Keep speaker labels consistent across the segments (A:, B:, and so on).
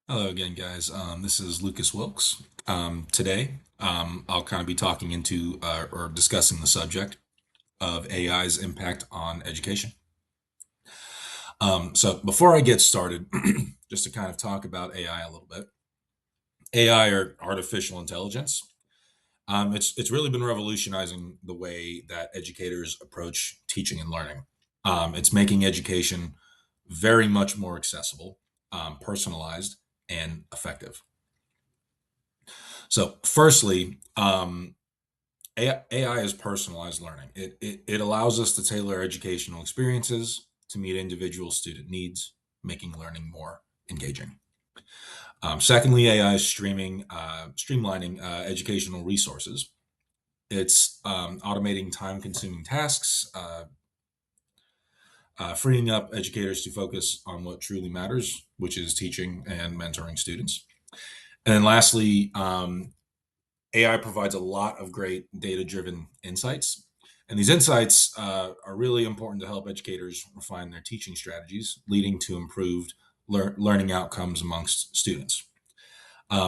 A: Hello again, guys. This is Lucas Wilkes. Today, I'll kind of be talking into or discussing the subject of AI's impact on education. So, before I get started, just to kind of talk about AI a little bit, AI or artificial intelligence. It's really been revolutionizing the way that educators approach teaching and learning. It's making education very much more accessible, personalized, and effective. So, firstly, AI is personalized learning. It allows us to tailor educational experiences to meet individual student needs, making learning more engaging. Secondly, AI is streamlining educational resources. It's automating time consuming tasks, freeing up educators to focus on what truly matters, which is teaching and mentoring students. And then lastly, AI provides a lot of great data driven insights. And these insights are really important to help educators refine their teaching strategies, leading to improved learning outcomes amongst students.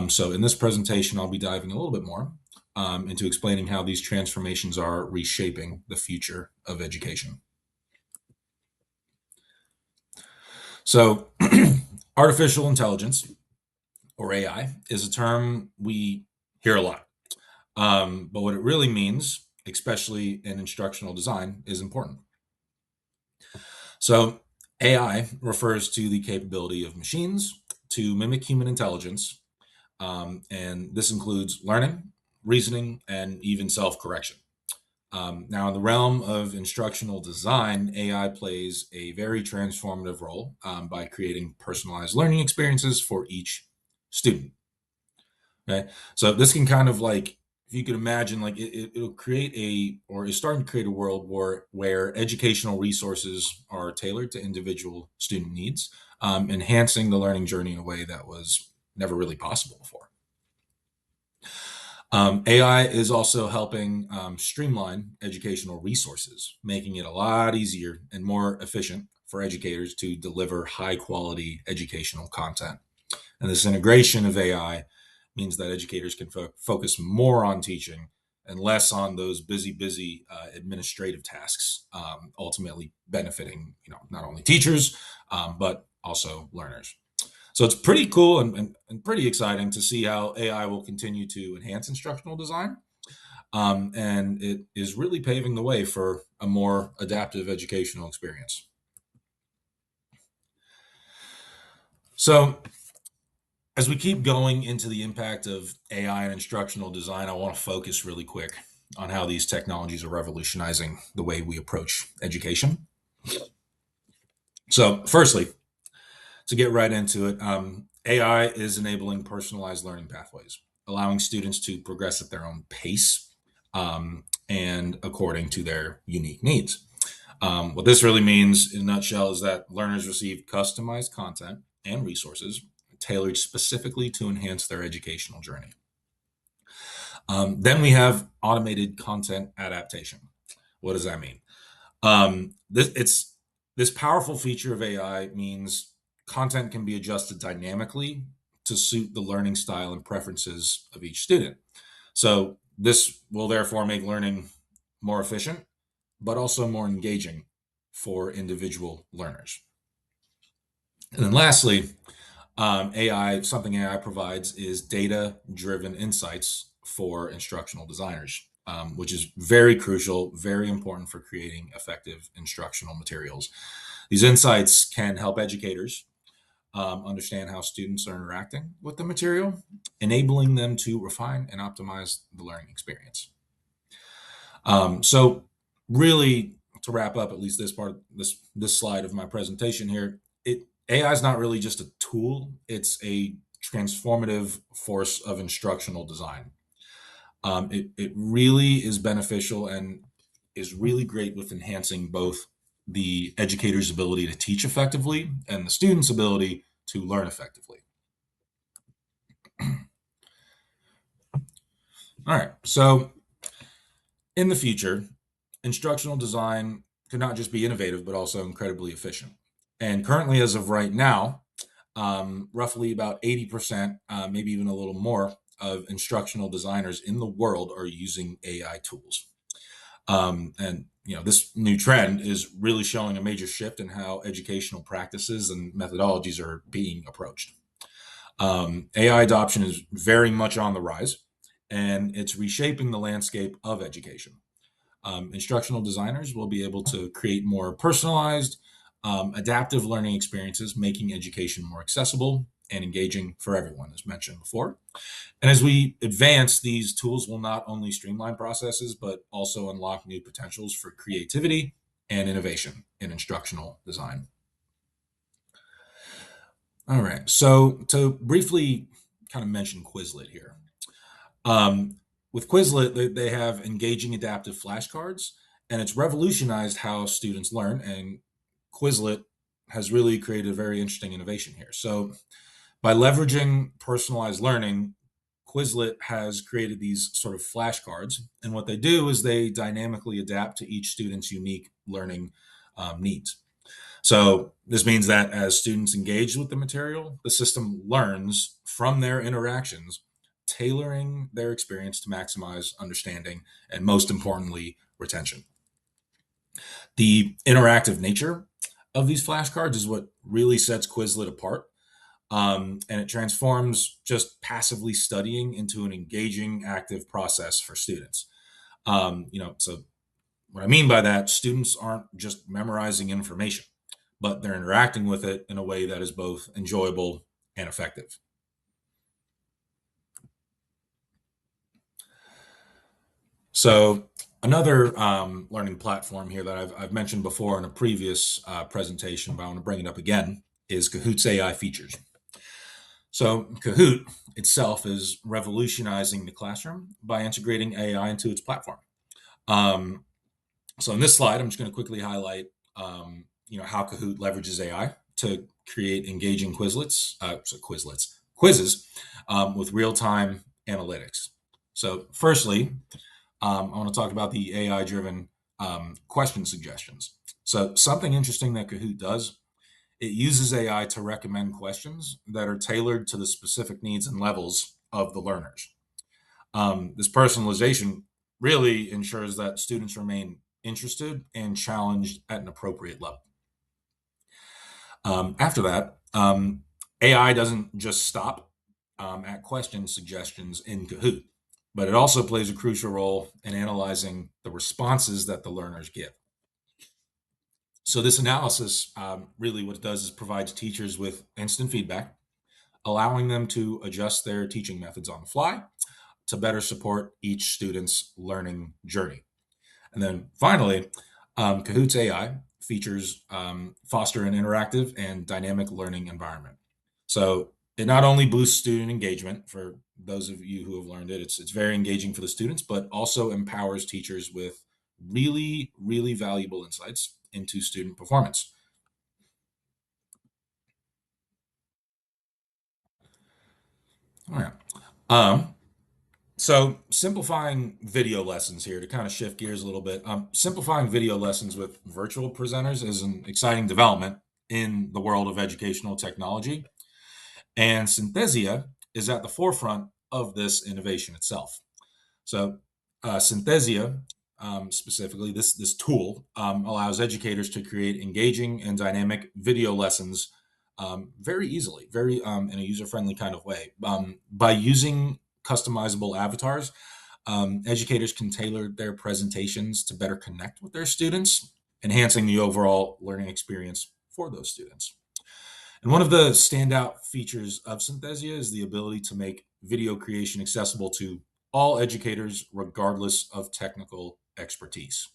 A: So, in this presentation, I'll be diving a little bit more into explaining how these transformations are reshaping the future of education. So, artificial intelligence, or AI, is a term we hear a lot. But what it really means, especially in instructional design, is important. So, AI refers to the capability of machines to mimic human intelligence, and this includes learning, reasoning, and even self correction. Now, in the realm of instructional design, AI plays a very transformative role by creating personalized learning experiences for each student. Okay. So this can kind of like, if you could imagine, like it'll create or is starting to create a world where educational resources are tailored to individual student needs, enhancing the learning journey in a way that was never really possible before. AI is also helping streamline educational resources, making it a lot easier and more efficient for educators to deliver high quality educational content. And this integration of AI means that educators can focus more on teaching and less on those busy administrative tasks, ultimately benefiting not only teachers but also learners. So it's pretty cool and pretty exciting to see how AI will continue to enhance instructional design. And it is really paving the way for a more adaptive educational experience. So, as we keep going into the impact of AI and instructional design, I want to focus really quick on how these technologies are revolutionizing the way we approach education. So, firstly, to get right into it, AI is enabling personalized learning pathways, allowing students to progress at their own pace and according to their unique needs. What this really means, in a nutshell, is that learners receive customized content and resources tailored specifically to enhance their educational journey. Then we have automated content adaptation. What does that mean? This powerful feature of AI means content can be adjusted dynamically to suit the learning style and preferences of each student. So this will therefore make learning more efficient, but also more engaging for individual learners. And then lastly, something AI provides is data driven insights for instructional designers, which is very crucial, very important for creating effective instructional materials. These insights can help educators understand how students are interacting with the material, enabling them to refine and optimize the learning experience. So, really, to wrap up at least this part, this slide of my presentation here, AI is not really just a tool; it's a transformative force of instructional design. It really is beneficial and is really great with enhancing both the educator's ability to teach effectively and the student's ability to learn effectively. All right, so in the future, instructional design could not just be innovative, but also incredibly efficient. And currently, as of right now, roughly about 80%, maybe even a little more, of instructional designers in the world are using AI tools. And this new trend is really showing a major shift in how educational practices and methodologies are being approached. AI adoption is very much on the rise, and it's reshaping the landscape of education. Instructional designers will be able to create more personalized, adaptive learning experiences, making education more accessible and engaging for everyone, as mentioned before. And as we advance, these tools will not only streamline processes, but also unlock new potentials for creativity and innovation in instructional design. All right. So, to briefly kind of mention Quizlet here. Um, with Quizlet, they have engaging adaptive flashcards, and it's revolutionized how students learn. And Quizlet has really created a very interesting innovation here. So, by leveraging personalized learning, Quizlet has created these sort of flashcards. And what they do is they dynamically adapt to each student's unique learning needs. So this means that as students engage with the material, the system learns from their interactions, tailoring their experience to maximize understanding and, most importantly, retention. The interactive nature of these flashcards is what really sets Quizlet apart. And it transforms just passively studying into an engaging, active process for students. So what I mean by that, students aren't just memorizing information, but they're interacting with it in a way that is both enjoyable and effective. So, another learning platform here that I've mentioned before in a previous presentation, but I want to bring it up again, is Kahoot's AI features. So, Kahoot itself is revolutionizing the classroom by integrating AI into its platform. Um, So in this slide, I'm just going to quickly highlight, how Kahoot leverages AI to create engaging quizzes with real-time analytics. So firstly, I want to talk about the AI-driven question suggestions. So something interesting that Kahoot does, it uses AI to recommend questions that are tailored to the specific needs and levels of the learners. This personalization really ensures that students remain interested and challenged at an appropriate level. After that, AI doesn't just stop at question suggestions in Kahoot, but it also plays a crucial role in analyzing the responses that the learners give. So this analysis really what it does is provides teachers with instant feedback, allowing them to adjust their teaching methods on the fly to better support each student's learning journey. And then finally, Kahoot's AI features foster an interactive and dynamic learning environment. So it not only boosts student engagement for those of you who have learned it, it's very engaging for the students, but also empowers teachers with really, really valuable insights into student performance. All right. Um, So, simplifying video lessons here to kind of shift gears a little bit. Simplifying video lessons with virtual presenters is an exciting development in the world of educational technology. And Synthesia is at the forefront of this innovation itself. So, Synthesia, specifically, this tool allows educators to create engaging and dynamic video lessons very easily, very in a user friendly kind of way. By using customizable avatars, educators can tailor their presentations to better connect with their students, enhancing the overall learning experience for those students. And one of the standout features of Synthesia is the ability to make video creation accessible to all educators, regardless of technical expertise.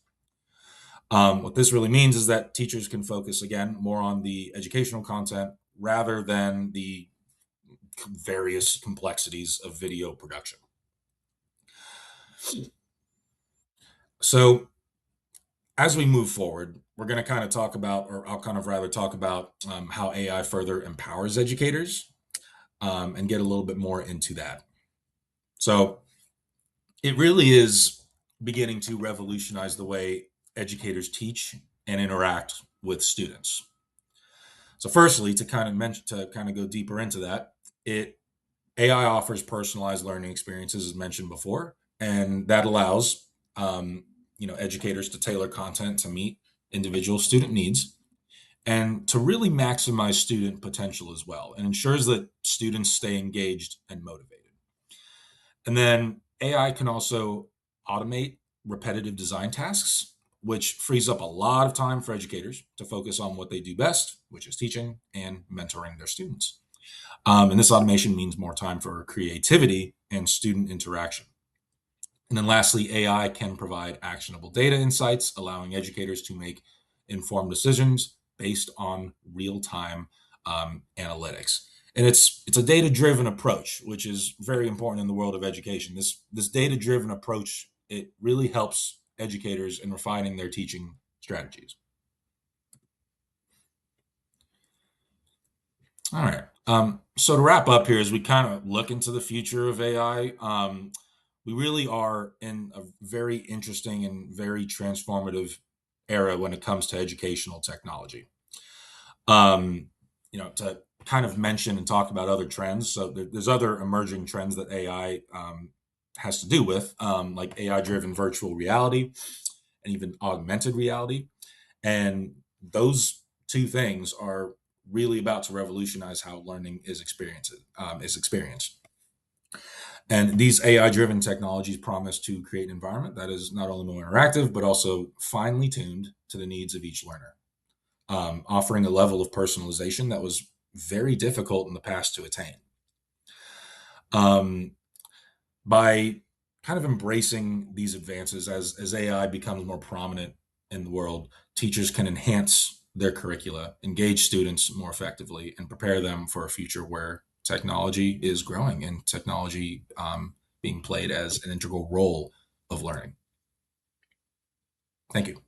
A: What this really means is that teachers can focus again more on the educational content rather than the various complexities of video production. So, as we move forward, we're going to kind of talk about, or I'll kind of rather talk about how AI further empowers educators and get a little bit more into that. So, it really is beginning to revolutionize the way educators teach and interact with students. So, firstly, to kind of mention, to kind of go deeper into that, it AI offers personalized learning experiences, as mentioned before, and that allows educators to tailor content to meet individual student needs and to really maximize student potential as well, and ensures that students stay engaged and motivated. And then AI can also automate repetitive design tasks, which frees up a lot of time for educators to focus on what they do best, which is teaching and mentoring their students. And this automation means more time for creativity and student interaction. And then lastly, AI can provide actionable data insights, allowing educators to make informed decisions based on real time analytics. And it's a data driven approach, which is very important in the world of education. This data driven approach, it really helps educators in refining their teaching strategies. All right. So to wrap up here, as we kind of look into the future of AI, we really are in a very interesting and very transformative era when it comes to educational technology. Um, to kind of mention and talk about other trends. So there's other emerging trends that AI has to do with, like AI-driven virtual reality and even augmented reality. And those two things are really about to revolutionize how learning is experienced. And these AI-driven technologies promise to create an environment that is not only more interactive but also finely tuned to the needs of each learner, offering a level of personalization that was very difficult in the past to attain. Um, by kind of embracing these advances as AI becomes more prominent in the world, teachers can enhance their curricula, engage students more effectively, and prepare them for a future where technology is growing and technology being played as an integral role of learning. Thank you.